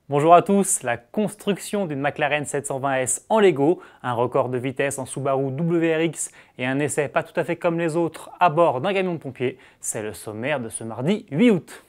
Bonjour à tous, la construction d'une McLaren 720S en Lego, un record de vitesse en Subaru WRX et un essai pas tout à fait comme les autres à bord d'un camion de pompiers, c'est le sommaire de ce mardi 8 août.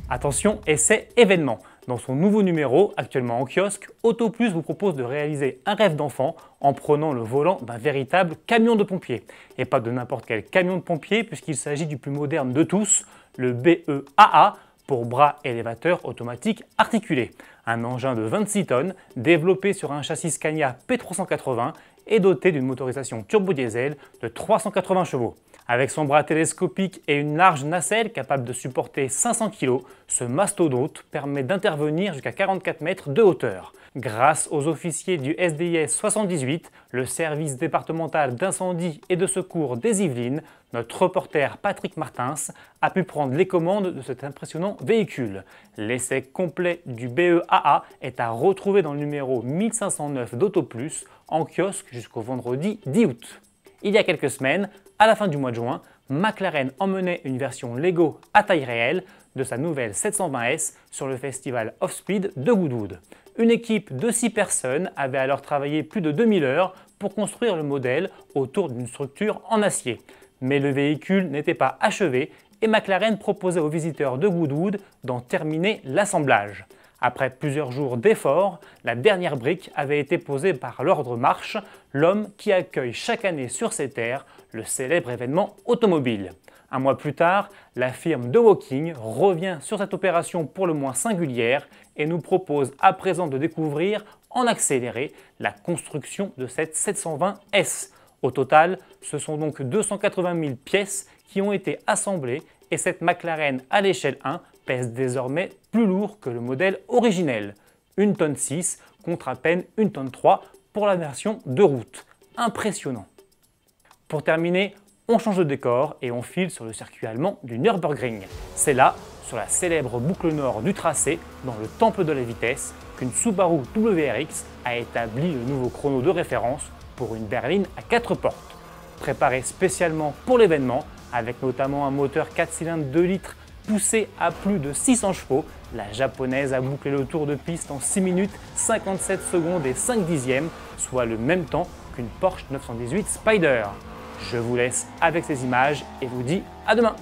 Attention, essai événement. Dans son nouveau numéro, actuellement en kiosque, AutoPlus vous propose de réaliser un rêve d'enfant en prenant le volant d'un véritable camion de pompier. Et pas de n'importe quel camion de pompier puisqu'il s'agit du plus moderne de tous, le BEAA, pour bras élévateur automatique articulé. Un engin de 26 tonnes, développé sur un châssis Scania P380 et doté d'une motorisation turbo-diesel de 380 chevaux. Avec son bras télescopique et une large nacelle capable de supporter 500 kg, ce mastodonte permet d'intervenir jusqu'à 44 mètres de hauteur. Grâce aux officiers du SDIS 78, le service départemental d'incendie et de secours des Yvelines, notre reporter Patrick Martins a pu prendre les commandes de cet impressionnant véhicule. L'essai complet du BEAA est à retrouver dans le numéro 1509 d'AutoPlus en kiosque jusqu'au vendredi 10 août. Il y a quelques semaines, à la fin du mois de juin, McLaren emmenait une version Lego à taille réelle de sa nouvelle 720S sur le festival Off-Speed de Goodwood. Une équipe de 6 personnes avait alors travaillé plus de 2000 heures pour construire le modèle autour d'une structure en acier. Mais le véhicule n'était pas achevé et McLaren proposait aux visiteurs de Goodwood d'en terminer l'assemblage. Après plusieurs jours d'efforts, la dernière brique avait été posée par l'Ordre Marche, l'homme qui accueille chaque année sur ses terres le célèbre événement automobile. Un mois plus tard, la firme de Woking revient sur cette opération pour le moins singulière et nous propose à présent de découvrir en accéléré la construction de cette 720S. Au total, ce sont donc 280 000 pièces qui ont été assemblées et cette McLaren à l'échelle 1 pèse désormais plus lourd que le modèle originel, 1,6 tonne contre à peine 1,3 tonne pour la version de route. Impressionnant. Pour terminer, on change de décor et on file sur le circuit allemand du Nürburgring. C'est là, sur la célèbre boucle nord du tracé, dans le temple de la vitesse, qu'une Subaru WRX a établi le nouveau chrono de référence pour une berline à 4 portes. Préparé spécialement pour l'événement, avec notamment un moteur 4 cylindres 2 litres poussé à plus de 600 chevaux, la japonaise a bouclé le tour de piste en 6 minutes 57 secondes et 5 dixièmes, soit le même temps qu'une Porsche 918 Spyder. Je vous laisse avec ces images et vous dis à demain.